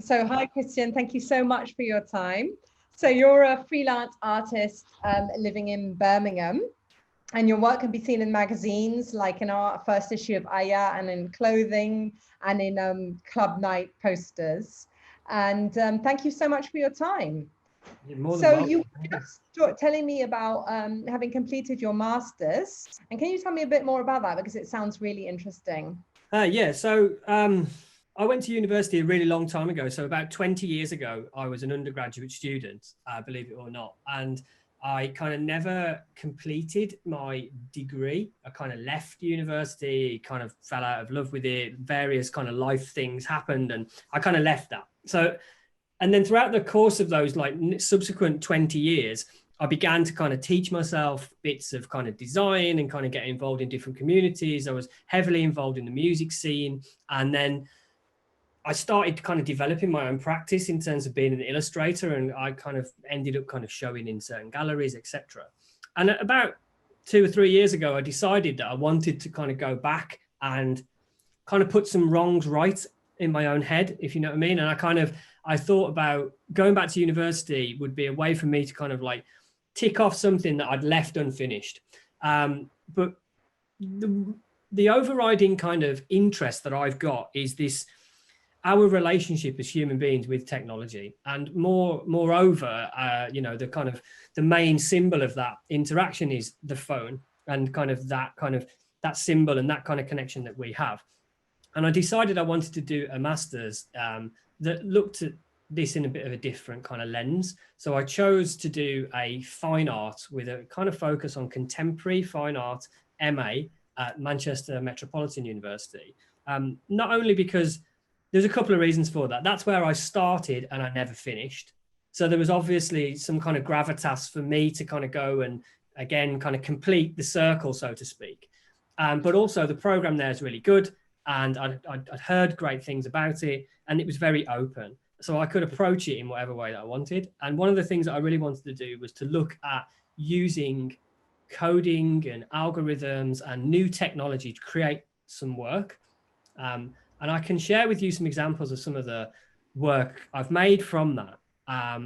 So hi, Kristian. Thank you so much for your time. So you're a freelance artist living in Birmingham, and your work can be seen in magazines like in our first issue of Aya, and in clothing, and in club night posters. And thank you so much for your time. So you were just telling me about having completed your master's, and can you tell me a bit more about that, because it sounds really interesting? I went to university a really long time ago. So about 20 years ago, I was an undergraduate student, believe it or not. And I kind of never completed my degree. I kind of left university, kind of fell out of love with it. Various kind of life things happened and I kind of left that. So, and then throughout the course of those like subsequent 20 years, I began to kind of teach myself bits of kind of design and kind of get involved in different communities. I was heavily involved in the music scene. And then I started kind of developing my own practice in terms of being an illustrator, and I kind of ended up kind of showing in certain galleries, etc. And about 2 or 3 years ago, I decided that I wanted to kind of go back and kind of put some wrongs right in my own head, if you know what I mean. And I thought about going back to university would be a way for me to kind of like tick off something that I'd left unfinished. But the overriding kind of interest that I've got is this, our relationship as human beings with technology, and moreover, the kind of the main symbol of that interaction is the phone, and that symbol and that kind of connection that we have. And I decided I wanted to do a master's that looked at this in a bit of a different kind of lens. So I chose to do a fine art with a kind of focus on contemporary fine art MA at Manchester Metropolitan University. Not only because there's a couple of reasons for that. That's where I started and I never finished. So there was obviously some kind of gravitas for me to kind of go and again, kind of complete the circle, so to speak. But also the program there is really good. And I'd heard great things about it, and it was very open. So I could approach it in whatever way that I wanted. And one of the things that I really wanted to do was to look at using coding and algorithms and new technology to create some work. And I can share with you some examples of some of the work I've made from that,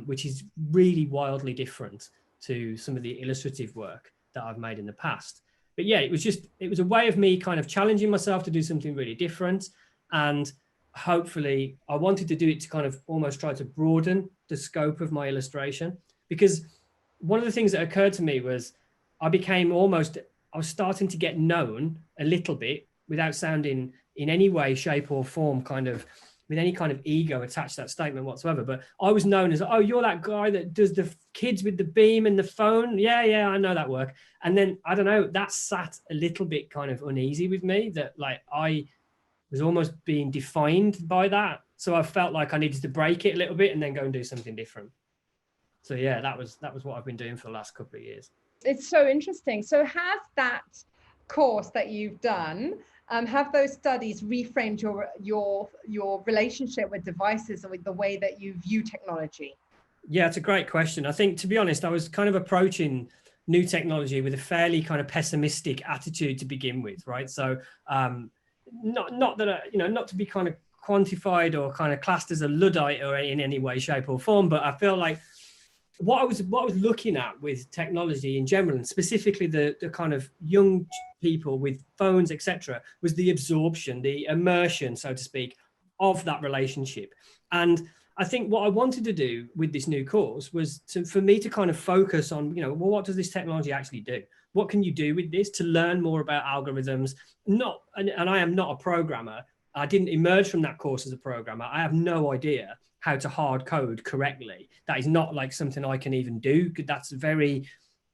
which is really wildly different to some of the illustrative work that I've made in the past. But yeah, it was a way of me kind of challenging myself to do something really different. And hopefully I wanted to do it to kind of almost try to broaden the scope of my illustration. Because one of the things that occurred to me was I was starting to get known a little bit without sounding in any way, shape or form, kind of with any kind of ego attached to that statement whatsoever. But I was known as, oh, you're that guy that does the kids with the beam and the phone. Yeah, I know that work. And then, I don't know, that sat a little bit kind of uneasy with me, that like I was almost being defined by that. So I felt like I needed to break it a little bit and then go and do something different. So yeah, that was what I've been doing for the last couple of years. It's so interesting. So has that course that you've done, have those studies reframed your relationship with devices and with the way that you view technology? Yeah, it's a great question. I think, to be honest, I was kind of approaching new technology with a fairly kind of pessimistic attitude to begin with, right? So not that, not to be kind of quantified or kind of classed as a Luddite or in any way, shape or form, but I feel like what I was looking at with technology in general, and specifically the kind of young people with phones, etc., was the absorption, the immersion, so to speak, of that relationship. And I think what I wanted to do with this new course was for me to kind of focus on, well, what does this technology actually do? What can you do with this to learn more about algorithms? And I am not a programmer. I didn't emerge from that course as a programmer. I have no idea how to hard code correctly. That is not like something I can even do. That's very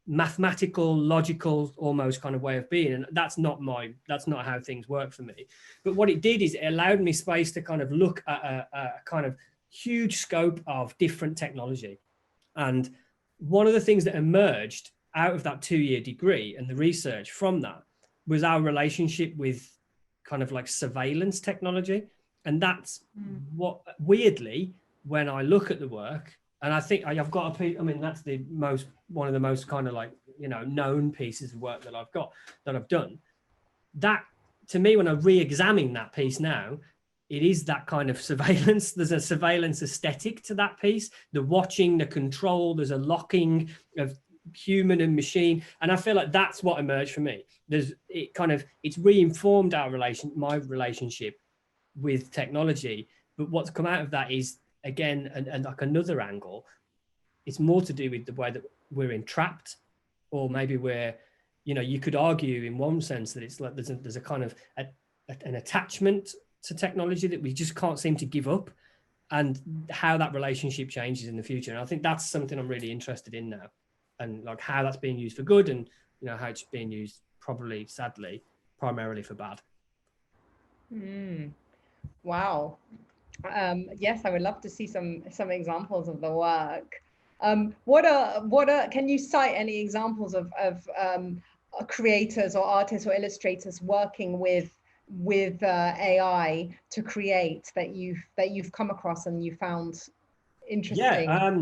mathematical, logical, almost kind of way of being. And that's not how things work for me. But what it did is it allowed me space to kind of look at a kind of huge scope of different technology. And one of the things that emerged out of that 2-year degree and the research from that was our relationship with kind of like surveillance technology. And that's what, weirdly, when I look at the work, and I think I've got that's one of the most kind of like, known pieces of work that I've done. That, to me, when I re-examine that piece now, it is that kind of surveillance. There's a surveillance aesthetic to that piece, the watching, the control, there's a locking of human and machine. And I feel like that's what emerged for me. It's reinformed my relationship with technology. But what's come out of that is, again, and like another angle, it's more to do with the way that we're entrapped, or maybe we're, you could argue in one sense that it's like there's a kind of an attachment to technology that we just can't seem to give up, and how that relationship changes in the future. And I think that's something I'm really interested in now, and like how that's being used for good, and how it's being used, probably sadly primarily for bad. Wow. Yes, I would love to see some examples of the work. Can you cite any examples of creators or artists or illustrators working with AI to create that you've come across and you found interesting? Yeah,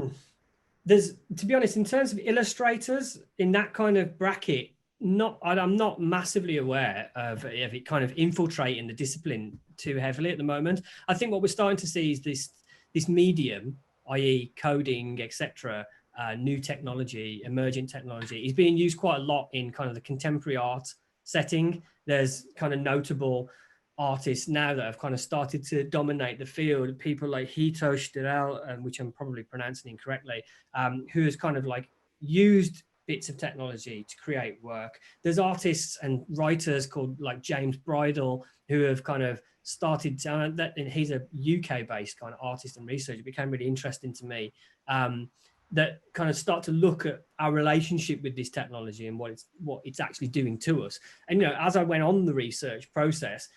there's, to be honest, in terms of illustrators in that kind of bracket, I'm not massively aware of it kind of infiltrating the discipline too heavily at the moment. I think what we're starting to see is this medium, i.e. coding, etc., new technology, emergent technology, is being used quite a lot in kind of the contemporary art setting. There's kind of notable artists now that have kind of started to dominate the field. People like Hito Stirel, which I'm probably pronouncing incorrectly, who has kind of like used bits of technology to create work. There's artists and writers called like James Bridle who have kind of started to, and he's a UK-based kind of artist and researcher. It became really interesting to me, that kind of start to look at our relationship with this technology and what it's actually doing to us. And as I went on the research process,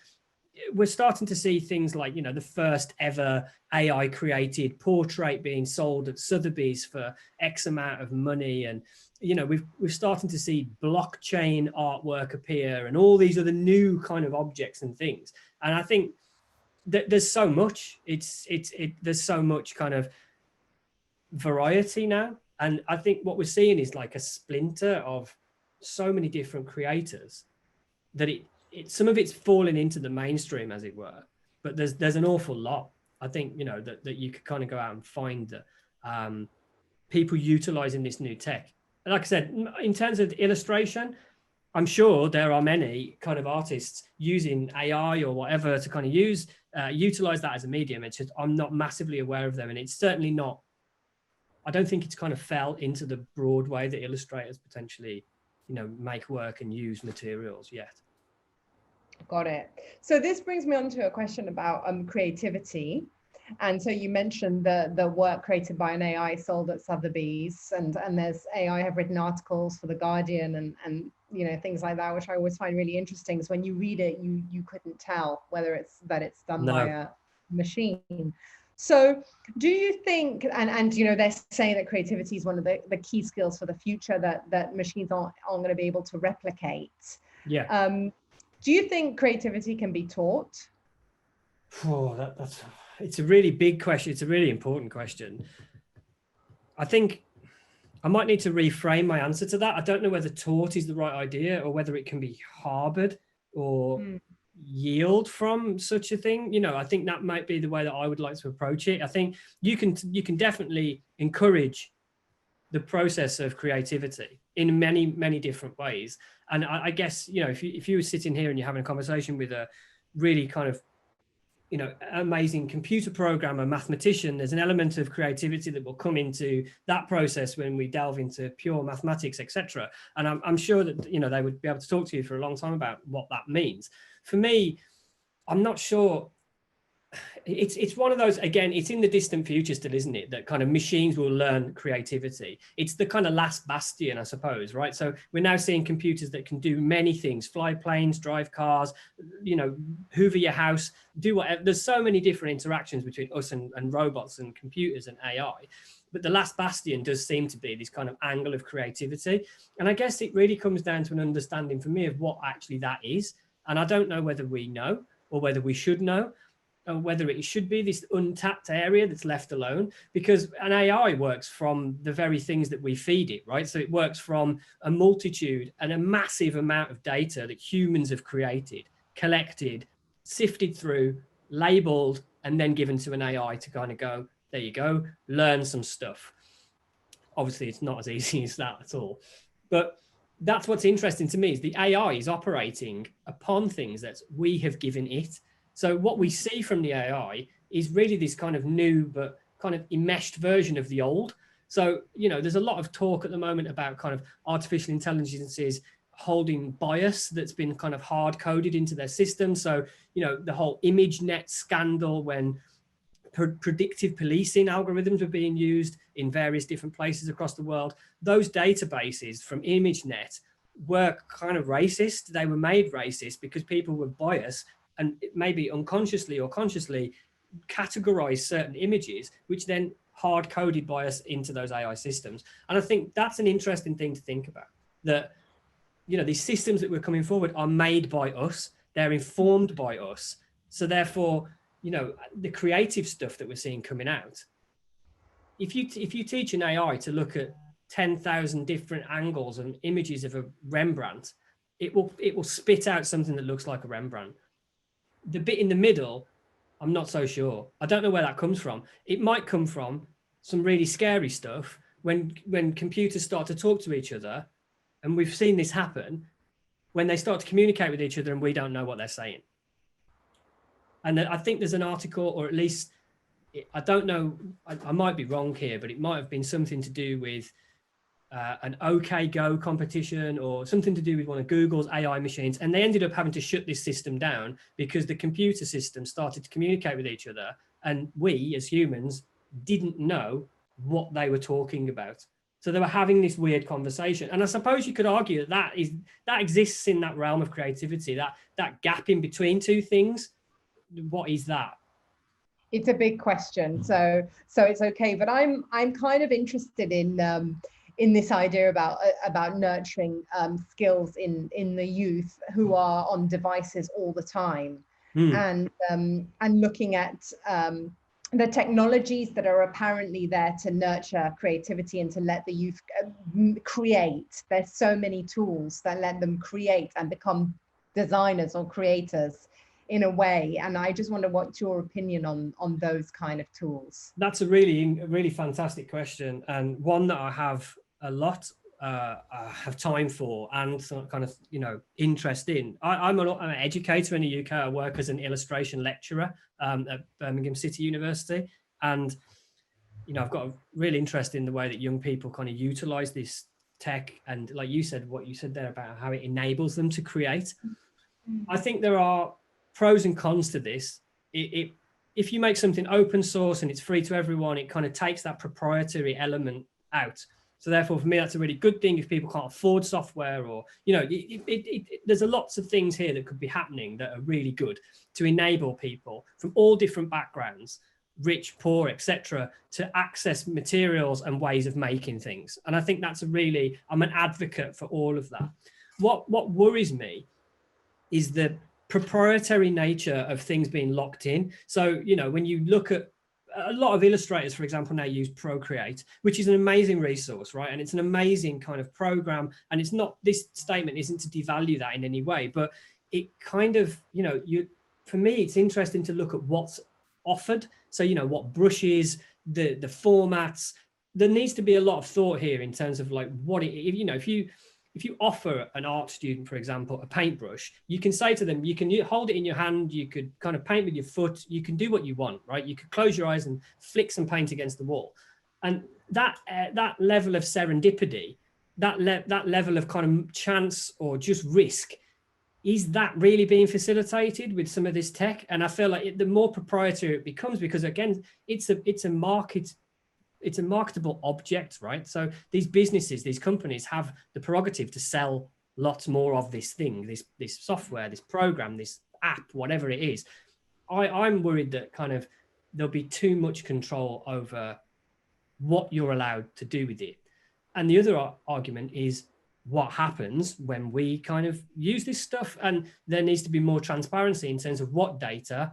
we're starting to see things like the first ever AI created portrait being sold at Sotheby's for X amount of money, and we're starting to see blockchain artwork appear and all these other new kind of objects and things. And I think that there's so much, there's so much kind of variety now. And I think what we're seeing is like a splinter of so many different creators that some of it's falling into the mainstream, as it were, but there's an awful lot. I think that you could kind of go out and find people utilizing this new tech. And like I said, in terms of illustration, I'm sure there are many kind of artists using AI or whatever to kind of utilize that as a medium. It's just I'm not massively aware of them, and it's certainly not. I don't think it's kind of fell into the broad way that illustrators potentially, make work and use materials yet. Got it. So this brings me on to a question about creativity. And so you mentioned the work created by an AI sold at Sotheby's, and there's AI have written articles for The Guardian and things like that, which I always find really interesting, because when you read it, you couldn't tell whether it's done by a machine. So do you think, and they're saying that creativity is one of the key skills for the future that machines aren't going to be able to replicate. Yeah. Do you think creativity can be taught? Oh, it's a really big question. It's a really important question. I think I might need to reframe my answer to that. I don't know whether taught is the right idea, or whether it can be harbored or yield from such a thing. I think that might be the way that I would like to approach it. I think you can definitely encourage the process of creativity in many, many different ways. And I guess, if you were sitting here and you're having a conversation with a really kind of, amazing computer programmer, mathematician, there's an element of creativity that will come into that process when we delve into pure mathematics, etc. And I'm sure that, they would be able to talk to you for a long time about what that means. For me, I'm not sure. It's one of those, again, it's in the distant future still, isn't it? That kind of machines will learn creativity. It's the kind of last bastion, I suppose, right? So we're now seeing computers that can do many things: fly planes, drive cars, hoover your house, do whatever. There's so many different interactions between us and robots and computers and AI. But the last bastion does seem to be this kind of angle of creativity. And I guess it really comes down to an understanding for me of what actually that is. And I don't know whether we know, or whether we should know, or whether it should be this untapped area that's left alone, because an AI works from the very things that we feed it, right? So it works from a multitude and a massive amount of data that humans have created, collected, sifted through, labeled, and then given to an AI to kind of go, there you go, learn some stuff. Obviously, it's not as easy as that at all. But that's what's interesting to me, is the AI is operating upon things that we have given it. So what we see from the AI is really this kind of new but kind of enmeshed version of the old. So, there's a lot of talk at the moment about kind of artificial intelligences holding bias that's been kind of hard coded into their system. So, the whole ImageNet scandal, when predictive policing algorithms were being used in various different places across the world, those databases from ImageNet were kind of racist. They were made racist because people were biased and maybe unconsciously or consciously categorized certain images, which then hard coded bias into those AI systems. And I think that's an interesting thing to think about, that, these systems that we're coming forward are made by us, they're informed by us. So therefore, the creative stuff that we're seeing coming out, if you teach an AI to look at 10,000 different angles and images of a Rembrandt, it will spit out something that looks like a Rembrandt. The bit in the middle, I'm not so sure. I don't know where that comes from. It might come from some really scary stuff when computers start to talk to each other, and we've seen this happen when they start to communicate with each other and we don't know what they're saying. And I think there's an article, or at least, I don't know, I might be wrong here, but it might have been something to do with an OK Go competition or something to do with one of Google's AI machines. And they ended up having to shut this system down because the computer system started to communicate with each other. And we, as humans, didn't know what they were talking about. So they were having this weird conversation. And I suppose you could argue that exists in that realm of creativity, that gap in between two things. What is that? It's a big question, so it's okay, but I'm kind of interested in this idea about nurturing skills in the youth who are on devices all the time, and looking at the technologies that are apparently there to nurture creativity and to let the youth create. There's so many tools that let them create and become designers or creators in a way. And I just wonder what's your opinion on those kind of tools. That's a really fantastic question, and one that I have a lot have time for and some kind of interest in. I'm an educator in the UK. I work as an illustration lecturer at Birmingham City University, and I've got a real interest in the way that young people kind of utilize this tech, and like you said, what you said there about how it enables them to create. I think there are pros and cons to this. If you make something open source and it's free to everyone, it kind of takes that proprietary element out. So therefore, for me, that's a really good thing if people can't afford software, or, there's lots of things here that could be happening that are really good to enable people from all different backgrounds, rich, poor, etc., to access materials and ways of making things. And I think that's I'm an advocate for all of that. What worries me is the proprietary nature of things being locked in. So, when you look at a lot of illustrators, for example, now use Procreate, which is an amazing resource, right? And it's an amazing kind of program. And it's not, this statement isn't to devalue that in any way, but it kind of, for me, it's interesting to look at what's offered. So, what brushes, the formats. There needs to be a lot of thought here in terms of like what it, if you offer an art student, for example, a paintbrush, you can say to them, you can hold it in your hand, you could kind of paint with your foot, you can do what you want, right? You could close your eyes and flick some paint against the wall. And that level of serendipity, that level of kind of chance or just risk, is that really being facilitated with some of this tech? And I feel like the more proprietary it becomes, because again, it's a marketable object, right? So these businesses, these companies have the prerogative to sell lots more of this thing, this software, this program, this app, whatever it is. I'm worried that kind of there'll be too much control over what you're allowed to do with it. And the other argument is what happens when we kind of use this stuff, and there needs to be more transparency in terms of what data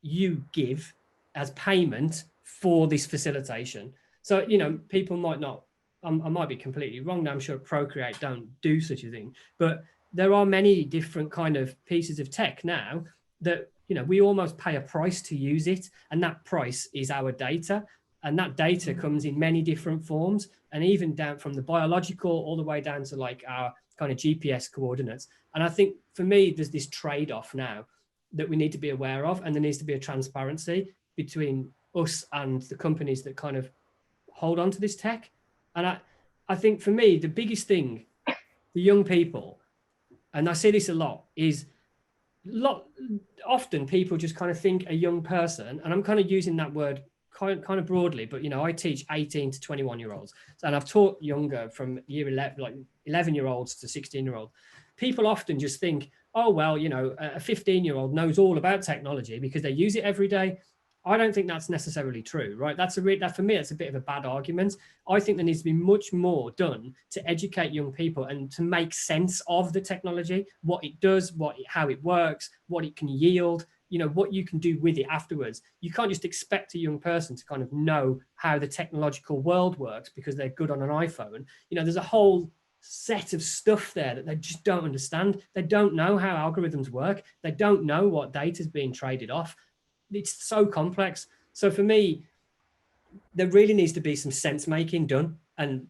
you give as payment for this facilitation. So, people might not, I might be completely wrong now, I'm sure Procreate don't do such a thing, but there are many different kind of pieces of tech now that we almost pay a price to use it, and that price is our data. And that data comes in many different forms, and even down from the biological all the way down to like our kind of GPS coordinates. And I think for me, there's this trade-off now that we need to be aware of, and there needs to be a transparency between us and the companies that kind of hold on to this tech. And I think for me, the biggest thing for young people, and I see this a lot, is often people just kind of think a young person, and I'm kind of using that word kind of broadly, but I teach 18 to 21 year olds, and I've taught younger, from year 11, like 11-year-olds to 16-year-olds. People often just think, oh well, a 15-year-old knows all about technology because they use it every day. I don't think that's necessarily true, right? That for me, it's a bit of a bad argument. I think there needs to be much more done to educate young people and to make sense of the technology, what it does, how it works, what it can yield, what you can do with it afterwards. You can't just expect a young person to kind of know how the technological world works because they're good on an iPhone. There's a whole set of stuff there that they just don't understand. They don't know how algorithms work. They don't know what data is being traded off. It's so complex. So for me, there really needs to be some sense making done. And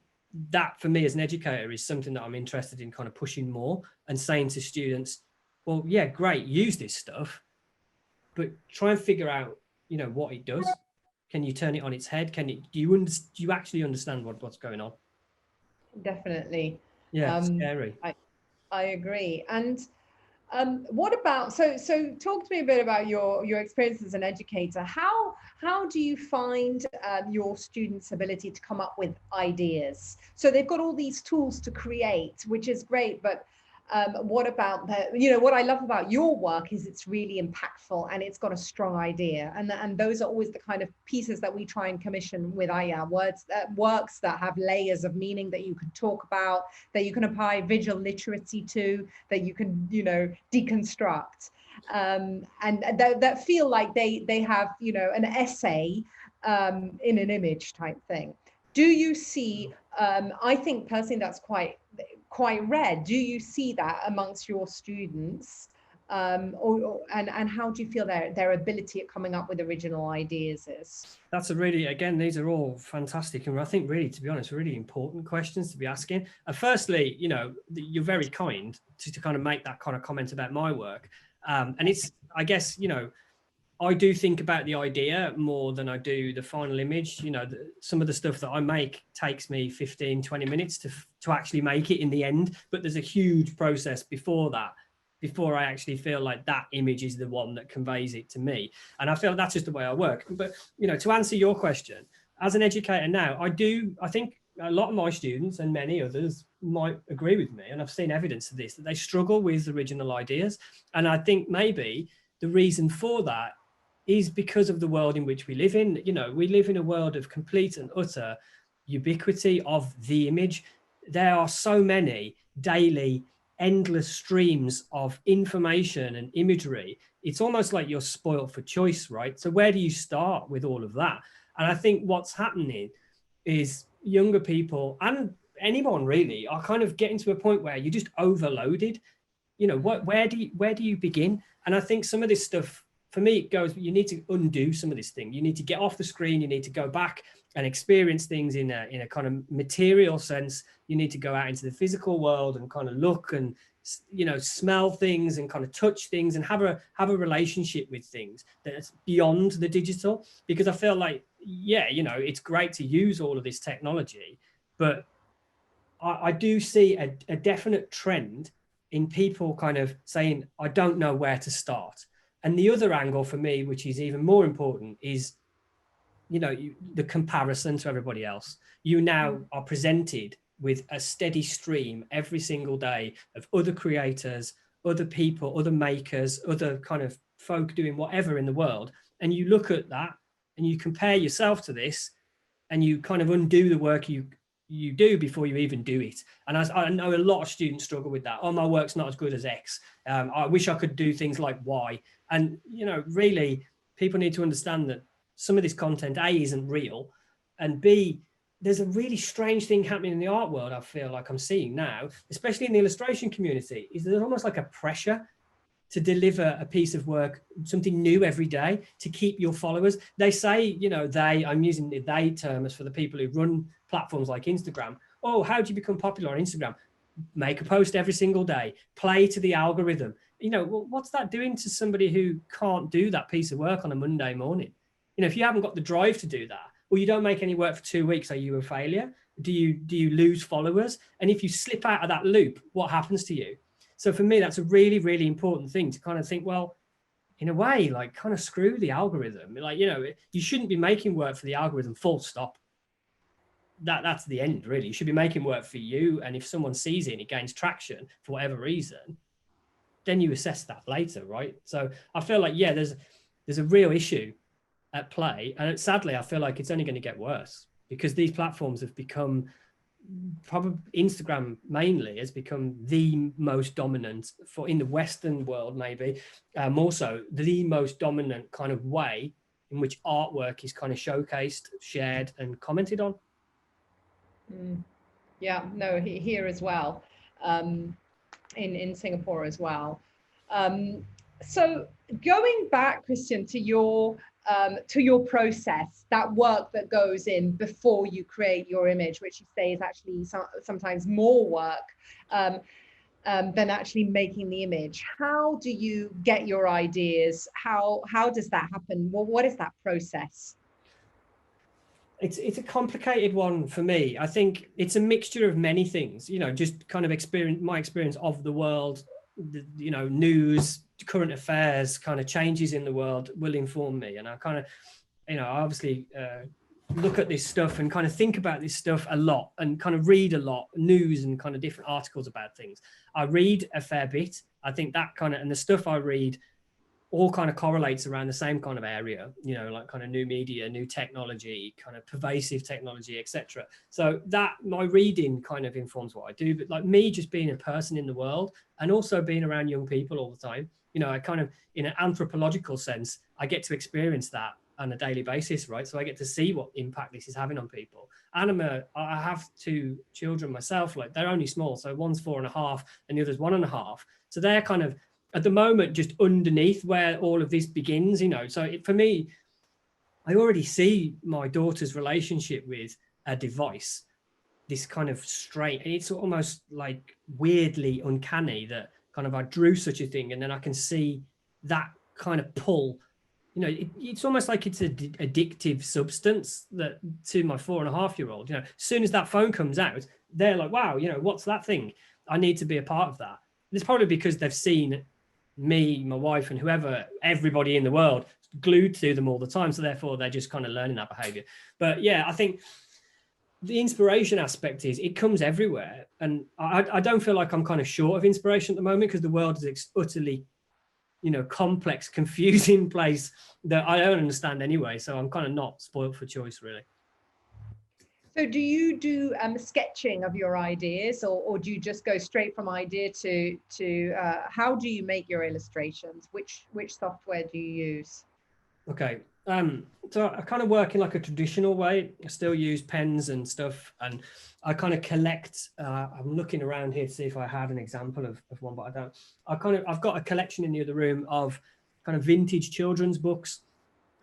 that for me as an educator is something that I'm interested in kind of pushing more and saying to students, well, yeah, great, use this stuff, but try and figure out, what it does. Can you turn it on its head? Do you actually understand what's going on? Definitely. Yeah, scary. I agree. And what about, so talk to me a bit about your experience as an educator. How do you find your students' ability to come up with ideas? So they've got all these tools to create, which is great, but what about what I love about your work is it's really impactful and it's got a strong idea, and those are always the kind of pieces that we try and commission with Aya, works that have layers of meaning that you can talk about, that you can apply visual literacy to, that you can deconstruct, and that feel like they have an essay in an image type thing. Do you see, I think personally that's quite rare. Do you see that amongst your students, and how do you feel their ability at coming up with original ideas is? That's these are all fantastic, and I think really, to be honest, really important questions to be asking. Firstly, you're very kind to kind of make that kind of comment about my work, and it's, I guess, I do think about the idea more than I do the final image. Some of the stuff that I make takes me 15, 20 minutes to actually make it in the end. But there's a huge process before I actually feel like that image is the one that conveys it to me. And I feel that's just the way I work. But, to answer your question, as an educator now, I think a lot of my students and many others might agree with me, and I've seen evidence of this, that they struggle with original ideas. And I think maybe the reason for that is because of the world in which we live in. We live in a world of complete and utter ubiquity of the image. There are so many daily, endless streams of information and imagery. It's almost like you're spoiled for choice, right? So where do you start with all of that? And I think what's happening is younger people, and anyone really, are kind of getting to a point where you're just overloaded. Where do you begin? And I think some of this stuff, for me, it goes, you need to undo some of this thing. You need to get off the screen. You need to go back and experience things in a kind of material sense. You need to go out into the physical world and kind of look and, smell things and kind of touch things and have a relationship with things that's beyond the digital. Because I feel like, it's great to use all of this technology, but I do see a definite trend in people kind of saying, I don't know where to start. And the other angle for me, which is even more important, is, the comparison to everybody else. You now are presented with a steady stream every single day of other creators, other people, other makers, other kind of folk doing whatever in the world. And you look at that and you compare yourself to this, and you kind of undo the work you do before you even do it. And I know a lot of students struggle with that. Oh, my work's not as good as X. I wish I could do things like Y. And, really, people need to understand that some of this content, A, isn't real, and B, there's a really strange thing happening in the art world, I feel like I'm seeing now, especially in the illustration community, is there's almost like a pressure to deliver a piece of work, something new every day to keep your followers. They say, you know, I'm using the they term as for the people who run platforms like Instagram. Oh, how do you become popular on Instagram? Make a post every single day, play to the algorithm. You know, well, what's that doing to somebody who can't do that piece of work on a Monday morning? You know, if you haven't got the drive to do that, or you don't make any work for 2 weeks, are you a failure? Do you lose followers? And if you slip out of that loop, what happens to you? So for me, that's a really, really important thing to kind of think, well, in a way, like kind of screw the algorithm. Like, you know, you shouldn't be making work for the algorithm, full stop. That's the end, really. You should be making work for you. And if someone sees it and it gains traction for whatever reason, then you assess that later, right? So I feel like, yeah, there's a real issue at play. And sadly, I feel like it's only going to get worse because these platforms have become, probably Instagram mainly has become the most dominant for in the Western world, maybe more so the most dominant kind of way in which artwork is kind of showcased, shared and commented on. Yeah, no, here as well, in Singapore as well. So going back, Kristian, to your process, that work that goes in before you create your image, which you say is actually sometimes more work than actually making the image. How do you get your ideas? How does that happen? Well, what is that process? It's a complicated one for me. I think it's a mixture of many things, you know, just kind of my experience of the world, you know, news, current affairs, kind of changes in the world will inform me. And I kind of, you know, obviously look at this stuff and kind of think about this stuff a lot and kind of read a lot, news and kind of different articles about things. I read a fair bit. I think that kind of, and the stuff I read all kind of correlates around the same kind of area, you know, like kind of new media, new technology, kind of pervasive technology, etc. So that my reading kind of informs what I do. But like me just being a person in the world and also being around young people all the time, you know, I kind of, in an anthropological sense, I get to experience that on a daily basis, right? So I get to see what impact this is having on people. And I have 2 children myself, like they're only small. So one's 4.5 and the other's 1.5. So they're kind of, at the moment, just underneath where all of this begins, you know. So for me, I already see my daughter's relationship with a device, this kind of straight, and it's almost like weirdly uncanny that kind of I drew such a thing and then I can see that kind of pull, you know, it's almost like it's an addictive substance that to my 4.5-year-old, you know, as soon as that phone comes out, they're like, wow, you know, what's that thing? I need to be a part of that. And it's probably because they've seen me, my wife, and whoever, everybody in the world glued to them all the time. So therefore, they're just kind of learning that behavior. But yeah, I think the inspiration aspect is it comes everywhere. And I don't feel like I'm kind of short of inspiration at the moment because the world is utterly, you know, complex, confusing place that I don't understand anyway. So I'm kind of not spoiled for choice, really. So do you do sketching of your ideas or do you just go straight from idea to how do you make your illustrations? Which software do you use? Okay. So I kind of work in like a traditional way. I still use pens and stuff and I kind of collect, I'm looking around here to see if I have an example of one, but I don't. I've got a collection in the other room of kind of vintage children's books.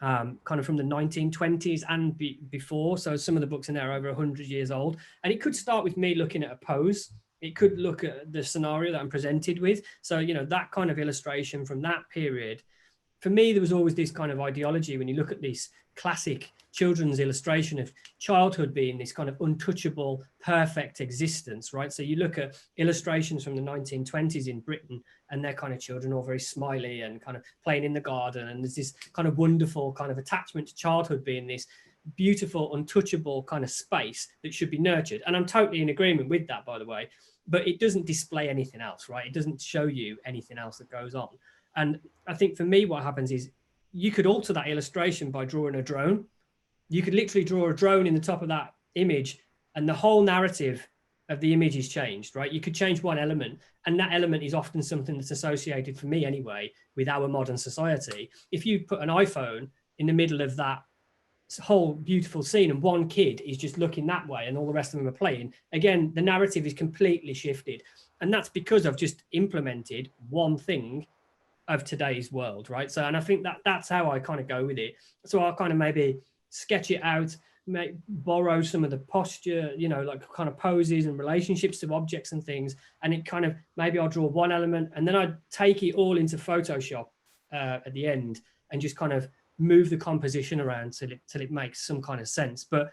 Kind of from the 1920s and before. So some of the books in there are over 100 years old. And it could start with me looking at a pose. It could look at the scenario that I'm presented with. So, you know, that kind of illustration from that period. For me, there was always this kind of ideology when you look at this classic children's illustration of childhood being this kind of untouchable, perfect existence, right? So you look at illustrations from the 1920s in Britain and they're kind of children all very smiley and kind of playing in the garden. And there's this kind of wonderful kind of attachment to childhood being this beautiful, untouchable kind of space that should be nurtured. And I'm totally in agreement with that, by the way, but it doesn't display anything else, right? It doesn't show you anything else that goes on. And I think for me, what happens is you could alter that illustration by drawing a drone. You could literally draw a drone in the top of that image and the whole narrative of the image is changed, right? You could change one element and that element is often something that's associated, for me anyway, with our modern society. If you put an iPhone in the middle of that whole beautiful scene and one kid is just looking that way and all the rest of them are playing, again, the narrative is completely shifted. And that's because I've just implemented one thing of today's world, right? So, and I think that that's how I kind of go with it. So I'll kind of maybe sketch it out, borrow some of the posture, you know, like kind of poses and relationships to objects and things. And it kind of, maybe I'll draw one element and then I take it all into Photoshop at the end and just kind of move the composition around till it makes some kind of sense. But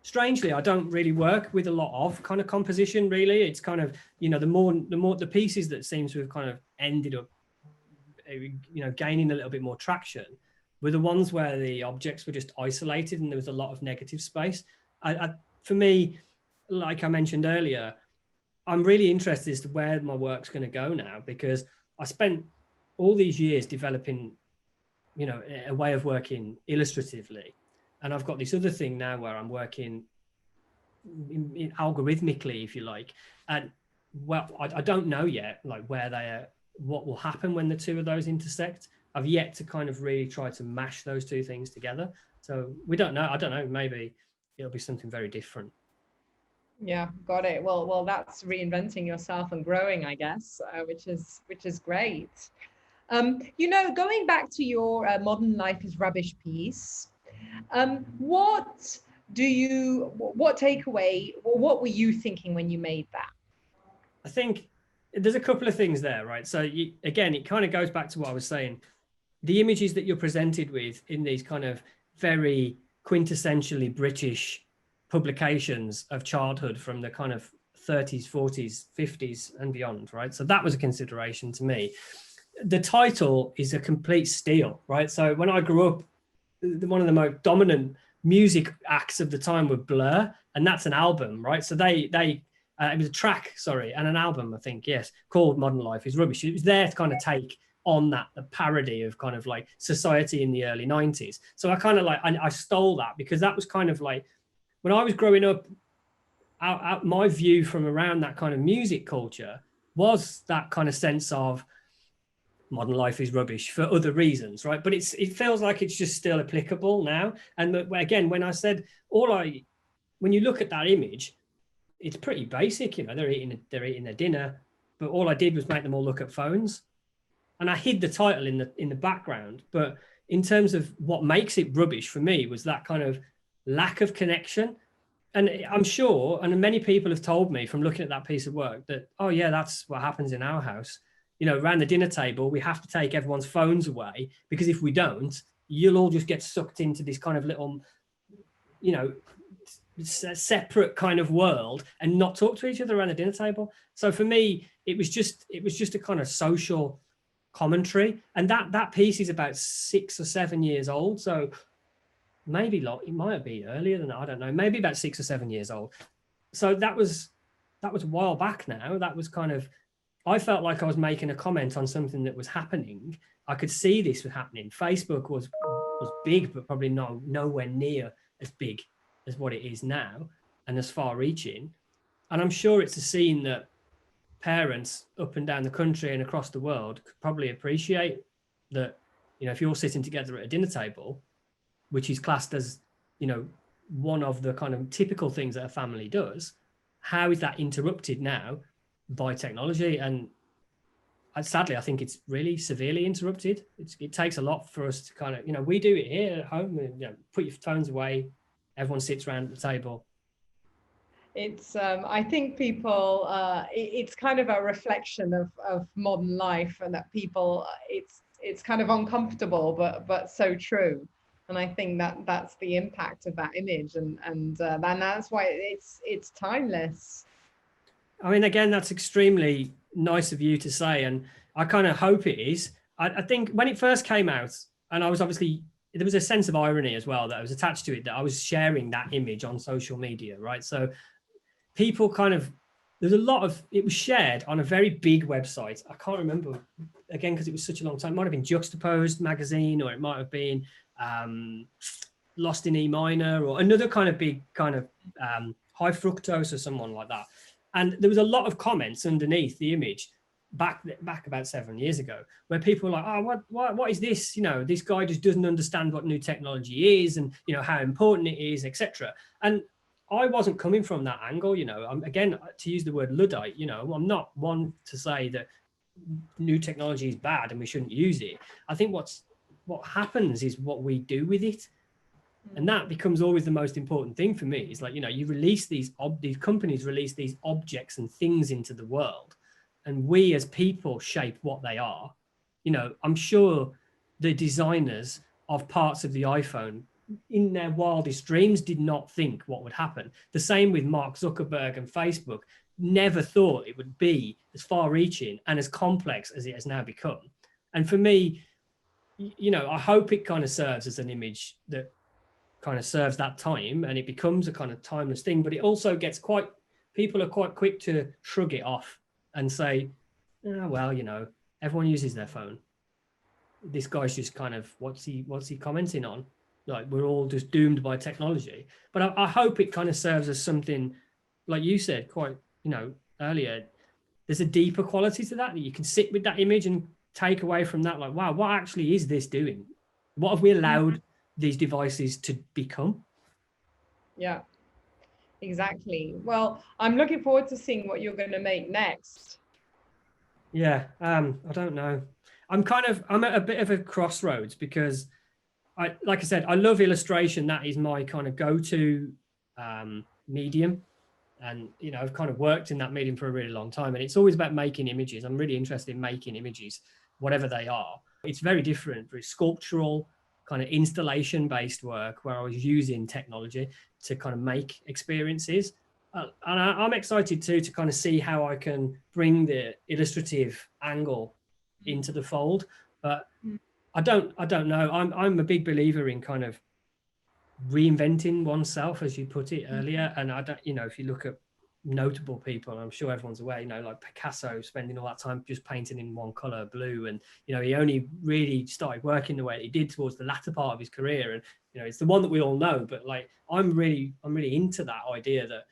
strangely, I don't really work with a lot of kind of composition, really. It's kind of, you know, the more the pieces that seems to have kind of ended up, you know, gaining a little bit more traction were the ones where the objects were just isolated and there was a lot of negative space. For me, like I mentioned earlier, I'm really interested as to where my work's going to go now, because I spent all these years developing, you know, a way of working illustratively. And I've got this other thing now where I'm working in algorithmically, if you like. And well, I don't know yet, like where they are, what will happen when the two of those intersect. I've yet to kind of really try to mash those two things together. So we don't know. I don't know. Maybe it'll be something very different. Yeah, got it. Well, that's reinventing yourself and growing, I guess, which is great. You know, going back to your Modern Life is Rubbish piece, what takeaway, or what were you thinking when you made that? I think there's a couple of things there, right? So again, it kind of goes back to what I was saying. The images that you're presented with in these kind of very quintessentially British publications of childhood from the kind of 30s, 40s, 50s and beyond, right? So that was a consideration to me. The title is a complete steal, right? So when I grew up, one of the most dominant music acts of the time were Blur, and that's an album, right? So it was a track, sorry, and an album, I think, yes, called Modern Life is Rubbish. It was there to kind of take on that, the parody of kind of like society in the early 90s. So I kind of like, I stole that, because that was kind of like, when I was growing up, my view from around that kind of music culture was that kind of sense of modern life is rubbish for other reasons, right? But it feels like it's just still applicable now. And again, when I said when you look at that image, it's pretty basic, you know, they're eating their dinner, but all I did was make them all look at phones. And I hid the title in the background. But in terms of what makes it rubbish for me was that kind of lack of connection. And I'm sure, and many people have told me from looking at that piece of work that, oh yeah, that's what happens in our house. You know, around the dinner table, we have to take everyone's phones away, because if we don't, you'll all just get sucked into this kind of little, you know, separate kind of world and not talk to each other around the dinner table. So for me, it was just a kind of social commentary. And that piece is about 6 or 7 years old. So maybe it might be earlier than that, I don't know, maybe about 6 or 7 years old. So that was a while back now. That was kind of, I felt like I was making a comment on something that was happening. I could see this was happening. Facebook was big, but probably nowhere near as big as what it is now and as far reaching. And I'm sure it's a scene that parents up and down the country and across the world could probably appreciate, that, you know, if you're sitting together at a dinner table, which is classed as, you know, one of the kind of typical things that a family does, how is that interrupted now by technology? And sadly, I think it's really severely interrupted. It takes a lot for us to kind of, you know, we do it here at home, and, you know, put your phones away, everyone sits around the table. It's I think people it's kind of a reflection of modern life, and that people it's kind of uncomfortable but so true. And I think that's the impact of that image, and that's why it's timeless. I mean, again, that's extremely nice of you to say, and I kind of hope it is. I think when it first came out, and I was obviously, there was a sense of irony as well that was attached to it, that I was sharing that image on social media, right? So people kind of, there's a lot of, it was shared on a very big website. I can't remember, again, because it was such a long time. It might have been Juxtaposed magazine, or it might have been Lost in E minor, or another kind of big kind of High Fructose or someone like that. And there was a lot of comments underneath the image back about 7 years ago, where people were like, oh, what is this? You know, this guy just doesn't understand what new technology is, and, you know, how important it is, etc. And I wasn't coming from that angle, you know. Again, to use the word Luddite, you know, I'm not one to say that new technology is bad and we shouldn't use it. I think what happens is what we do with it. And that becomes always the most important thing for me. It's like, you know, you release these companies release these objects and things into the world, and we as people shape what they are. You know, I'm sure the designers of parts of the iPhone in their wildest dreams did not think what would happen. The same with Mark Zuckerberg and Facebook. Never thought it would be as far reaching and as complex as it has now become. And for me, you know, I hope it kind of serves as an image that kind of serves that time and it becomes a kind of timeless thing, but it also gets people are quite quick to shrug it off and say, oh, well, you know, everyone uses their phone. This guy's just kind of, what's he commenting on? Like, we're all just doomed by technology. But I hope it kind of serves as something, like you said, quite, you know, earlier, there's a deeper quality to that you can sit with that image and take away from that, like, wow, what actually is this doing? What have we allowed these devices to become? Yeah, exactly. Well, I'm looking forward to seeing what you're going to make next. Yeah, I don't know. I'm at a bit of a crossroads because like I said, I love illustration. That is my kind of go-to medium. And, you know, I've kind of worked in that medium for a really long time, and it's always about making images. I'm really interested in making images, whatever they are. It's very different, very sculptural, kind of installation-based work where I was using technology to kind of make experiences. And I'm excited too to kind of see how I can bring the illustrative angle into the fold. But I don't know. I'm a big believer in kind of reinventing oneself, as you put it earlier. And I don't, you know, if you look at notable people, I'm sure everyone's aware, you know, like Picasso spending all that time just painting in one color, blue, and, you know, he only really started working the way he did towards the latter part of his career. And, you know, it's the one that we all know, but like I'm really into that idea that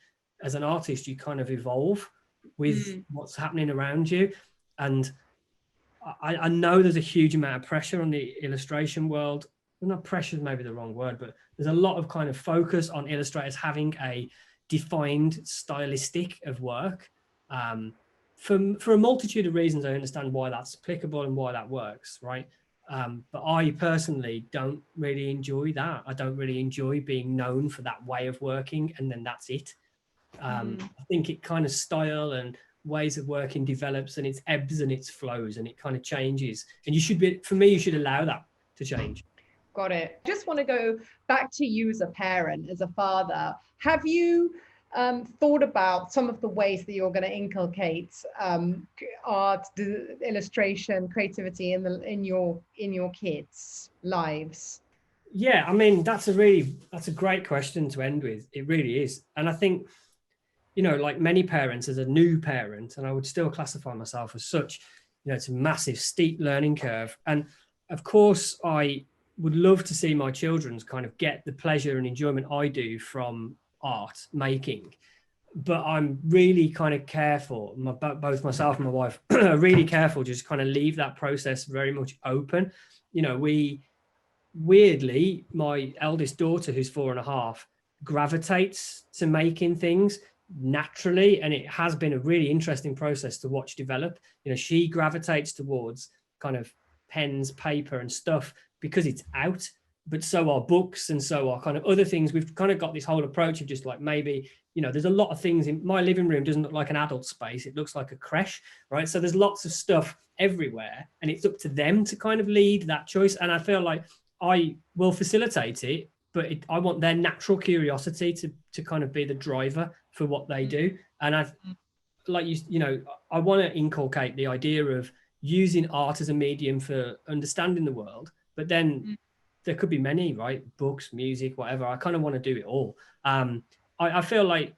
as an artist you kind of evolve with what's happening around you. And I know there's a huge amount of pressure on the illustration world. Well, not pressure is maybe the wrong word, but there's a lot of kind of focus on illustrators having a defined stylistic of work. For a multitude of reasons, I understand why that's applicable and why that works, right? But I personally don't really enjoy that. I don't really enjoy being known for that way of working, and then that's it. I think it kind of style and ways of working develops, and its ebbs and its flows, and it kind of changes. And you should allow that to change. Got it. Just want to go back to you as a parent, as a father. Have you thought about some of the ways that you're going to inculcate art, illustration, creativity in your kids' lives? Yeah, I mean, that's a great question to end with. It really is. And I think, you know, like many parents, as a new parent, and I would still classify myself as such, you know, it's a massive steep learning curve. And of course, I would love to see my children's kind of get the pleasure and enjoyment I do from art making. But I'm really kind of careful, both myself and my wife are really careful, just kind of leave that process very much open. You know, weirdly, my eldest daughter, who's 4.5, gravitates to making things naturally, and it has been a really interesting process to watch develop. You know, she gravitates towards kind of pens, paper and stuff because it's out, but so are books, and so are kind of other things. We've kind of got this whole approach of just like, maybe, you know, there's a lot of things in my living room doesn't look like an adult space, it looks like a creche, right? So there's lots of stuff everywhere, and it's up to them to kind of lead that choice. And I feel like I will facilitate it, but I want their natural curiosity to kind of be the driver for what they do. And I, like you know, I want to inculcate the idea of using art as a medium for understanding the world, but then there could be many, right? Books, music, whatever. I kind of want to do it all. I feel like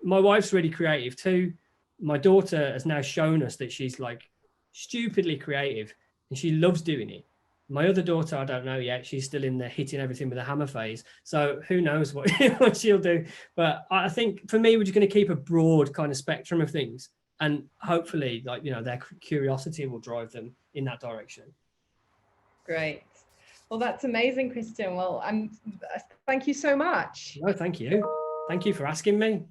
my wife's really creative too. My daughter has now shown us that she's like stupidly creative, and she loves doing it. My other daughter, I don't know yet. She's still in the hitting everything with a hammer phase. So who knows what, what she'll do. But I think for me, we're just going to keep a broad kind of spectrum of things. And hopefully, like, you know, their curiosity will drive them in that direction. Great. Well, that's amazing, Kristian. Well, thank you so much. No, thank you. Thank you for asking me.